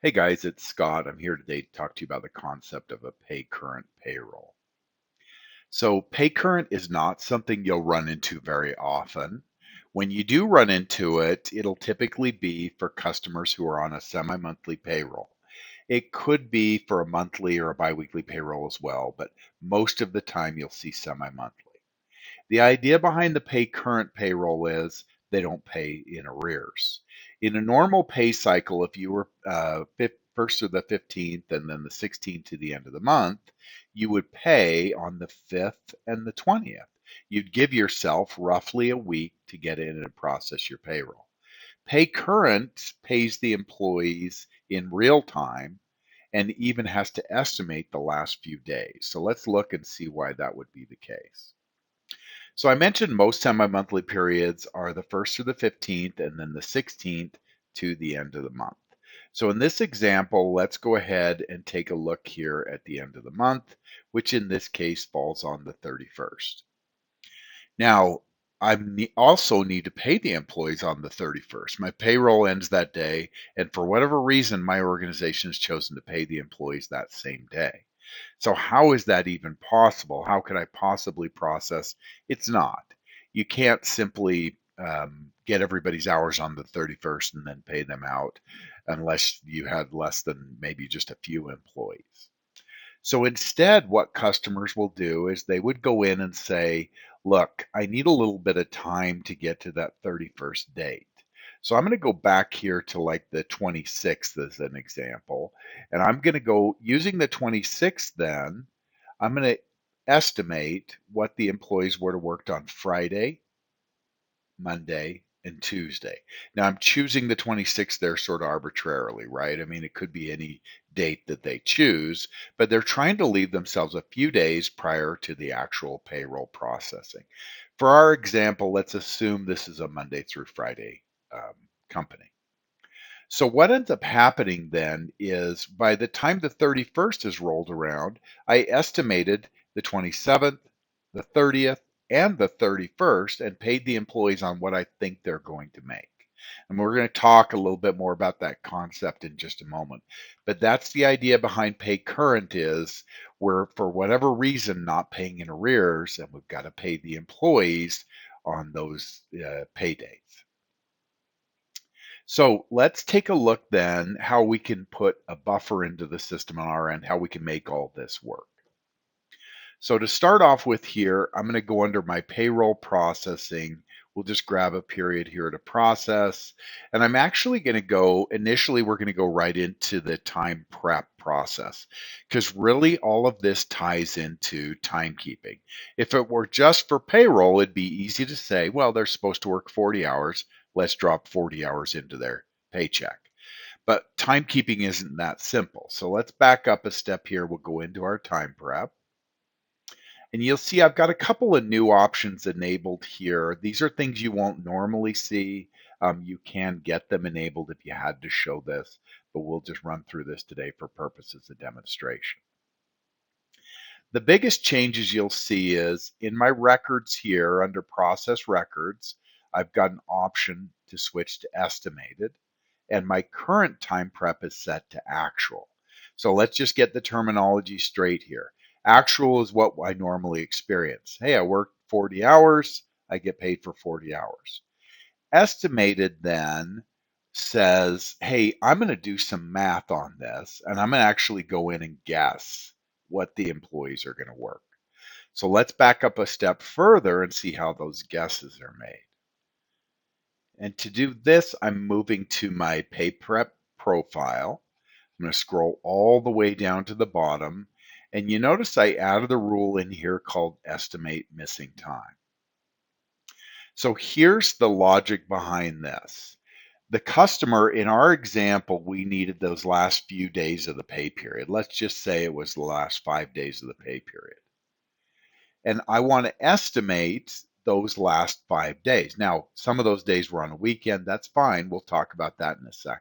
Hey guys, it's Scott. I'm here today to talk to you about the concept of a pay current payroll. So, pay current is not something you'll run into very often. When you do run into it, it'll typically be for customers who are on a semi monthly payroll. It could be for a monthly or a biweekly payroll as well, but most of the time you'll see semi monthly. The idea behind the pay current payroll is they don't pay in arrears. In a normal pay cycle, if you were first to the 15th and then the 16th to the end of the month, you would pay on the 5th and the 20th. You'd give yourself roughly a week to get in and process your payroll. Pay current pays the employees in real time and even has to estimate the last few days. So let's look and see why that would be the case. So I mentioned most semi-monthly periods are the 1st through the 15th and then the 16th to the end of the month. So in this example, let's go ahead and take a look here at the end of the month, which in this case falls on the 31st. Now, also need to pay the employees on the 31st. My payroll ends that day, and for whatever reason, my organization has chosen to pay the employees that same day. So how is that even possible? How could I possibly process? It's not. You can't simply get everybody's hours on the 31st and then pay them out unless you had less than maybe just a few employees. So instead, what customers will do is they would go in and say, look, I need a little bit of time to get to that 31st date. So I'm going to go back here to like the 26th as an example. And I'm going to go using the 26th then, I'm going to estimate what the employees would have worked on Friday, Monday, and Tuesday. Now I'm choosing the 26th there sort of arbitrarily, right? I mean, it could be any date that they choose, but they're trying to leave themselves a few days prior to the actual payroll processing. For our example, let's assume this is a Monday through Friday company. So what ends up happening then is by the time the 31st is rolled around, I estimated the 27th, the 30th, and the 31st and paid the employees on what I think they're going to make. And we're going to talk a little bit more about that concept in just a moment. But that's the idea behind pay current is we're, for whatever reason, not paying in arrears, and we've got to pay the employees on those pay dates. So let's take a look then how we can put a buffer into the system on our end, how we can make all this work. So to start off with here, I'm going to go under my payroll processing. We'll just grab a period here to process. And I'm actually going to go, initially, we're going to go right into the time prep process because really all of this ties into timekeeping. If it were just for payroll, it'd be easy to say, well, they're supposed to work 40 hours. Let's drop 40 hours into their paycheck. But timekeeping isn't that simple. So let's back up a step here. We'll go into our time prep. And you'll see I've got a couple of new options enabled here. These are things you won't normally see. You can get them enabled if you had to show this, but we'll just run through this today for purposes of demonstration. The biggest changes you'll see is in my records here under process records, I've got an option to switch to estimated, and my current time prep is set to actual. So let's just get the terminology straight here. Actual is what I normally experience. Hey, I worked 40 hours, I get paid for 40 hours. Estimated then says, hey, I'm going to do some math on this, and I'm going to actually go in and guess what the employees are going to work. So let's back up a step further and see how those guesses are made. And to do this, I'm moving to my pay prep profile. I'm going to scroll all the way down to the bottom. And you notice I added a rule in here called estimate missing time. So here's the logic behind this. The customer, in our example, we needed those last few days of the pay period. Let's just say it was the last 5 days of the pay period. And I want to estimate those last 5 days. Now, some of those days were on a weekend. That's fine. We'll talk about that in a second.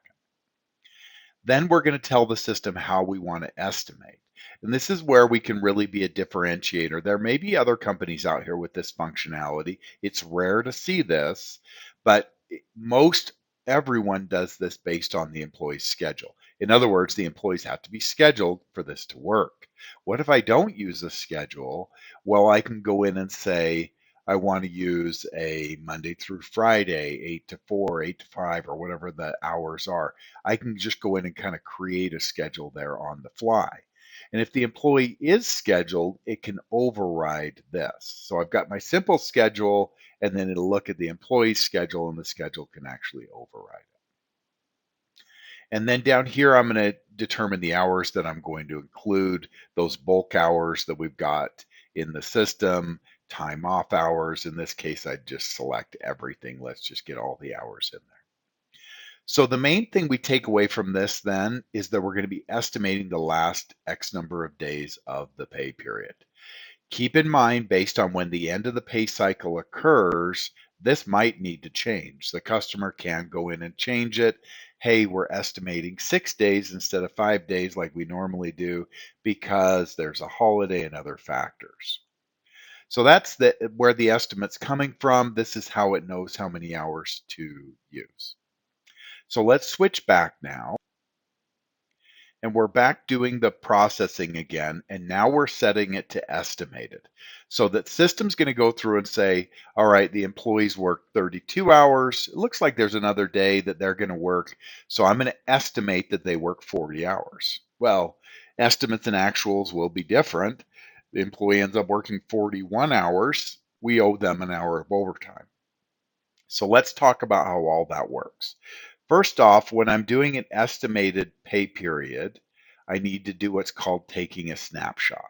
Then we're going to tell the system how we want to estimate. And this is where we can really be a differentiator. There may be other companies out here with this functionality. It's rare to see this, but most everyone does this based on the employee's schedule. In other words, the employees have to be scheduled for this to work. What if I don't use a schedule? Well, I can go in and say, I want to use a Monday through Friday, 8 to 4, 8 to 5, or whatever the hours are. I can just go in and kind of create a schedule there on the fly. And if the employee is scheduled, it can override this. So I've got my simple schedule, and then it'll look at the employee's schedule, and the schedule can actually override it. And then down here, I'm going to determine the hours that I'm going to include, those bulk hours that we've got in the system, time off hours. In this case, I'd just select everything. Let's just get all the hours in there. So the main thing we take away from this then is that we're going to be estimating the last X number of days of the pay period. Keep in mind, based on when the end of the pay cycle occurs, this might need to change. The customer can go in and change it. Hey, we're estimating 6 days instead of 5 days like we normally do because there's a holiday and other factors. So that's where the estimate's coming from. This is how it knows how many hours to use. So let's switch back now. And we're back doing the processing again, and now we're setting it to estimated. So that system's going to go through and say, all right, the employees work 32 hours. It looks like there's another day that they're going to work. So I'm going to estimate that they work 40 hours. Well, estimates and actuals will be different. The employee ends up working 41 hours. We owe them an hour of overtime. So let's talk about how all that works. First off, when I'm doing an estimated pay period, I need to do what's called taking a snapshot.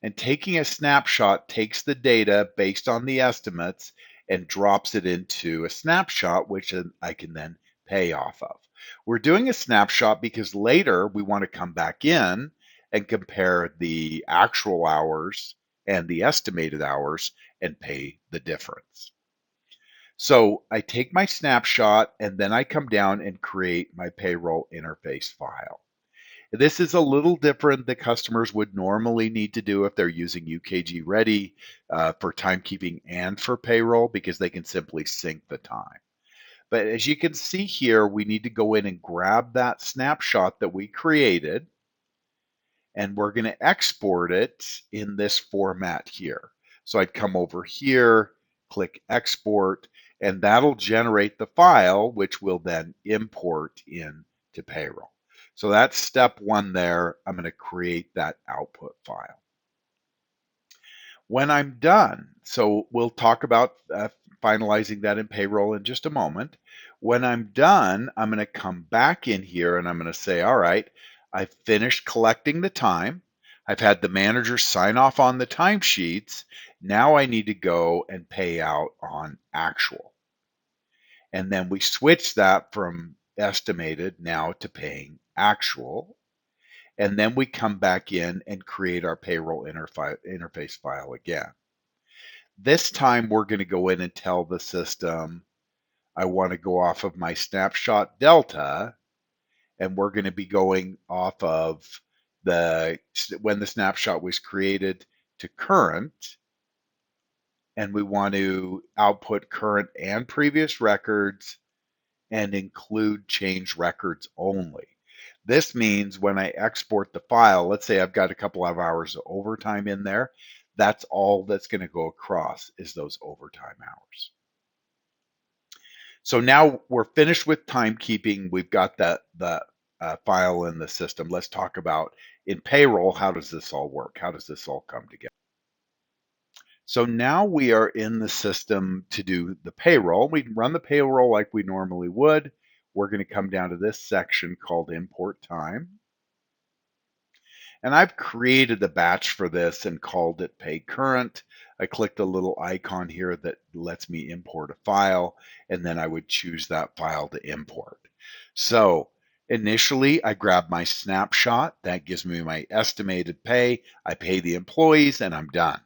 And taking a snapshot takes the data based on the estimates and drops it into a snapshot, which I can then pay off of. We're doing a snapshot because later we want to come back in and compare the actual hours and the estimated hours and pay the difference. So I take my snapshot and then I come down and create my payroll interface file. This is a little different than customers would normally need to do if they're using UKG Ready for timekeeping and for payroll, because they can simply sync the time. But as you can see here, we need to go in and grab that snapshot that we created, and we're going to export it in this format here. So I'd come over here, click export, and that'll generate the file, which will then import into payroll. So that's step one there. I'm going to create that output file. When I'm done, so we'll talk about finalizing that in payroll in just a moment. When I'm done, I'm going to come back in here and I'm going to say, all right, I've finished collecting the time. I've had the manager sign off on the timesheets. Now I need to go and pay out on actual. And then we switch that from estimated now to paying actual. And then we come back in and create our payroll interface file again. This time we're going to go in and tell the system, I want to go off of my snapshot delta, and we're going to be going off of when the snapshot was created to current, and we want to output current and previous records and include change records only. This means when I export the file, let's say I've got a couple of hours of overtime in there, that's all that's going to go across is those overtime hours. So now we're finished with timekeeping. We've got the file in the system. Let's talk about in payroll, how does this all work? How does this all come together? So now we are in the system to do the payroll. We can run the payroll like we normally would. We're going to come down to this section called import time. And I've created the batch for this and called it pay current. I click the little icon here that lets me import a file, and then I would choose that file to import. So initially, I grab my snapshot. That gives me my estimated pay. I pay the employees, and I'm done.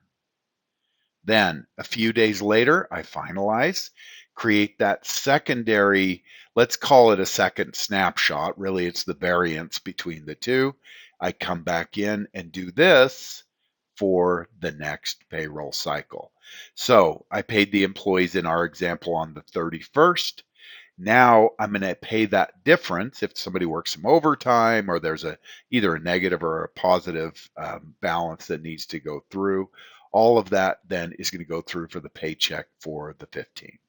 Then a few days later, I finalize, create that secondary, let's call it a second snapshot. Really, it's the variance between the two. I come back in and do this for the next payroll cycle. So I paid the employees in our example on the 31st. Now I'm going to pay that difference if somebody works some overtime or there's either a negative or a positive balance that needs to go through. All of that then is going to go through for the paycheck for the 15th.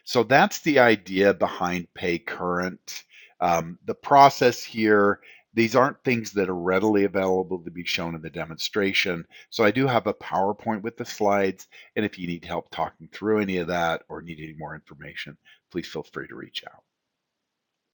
So that's the idea behind pay current. The process here, these aren't things that are readily available to be shown in the demonstration. So I do have a PowerPoint with the slides. And if you need help talking through any of that or need any more information, please feel free to reach out.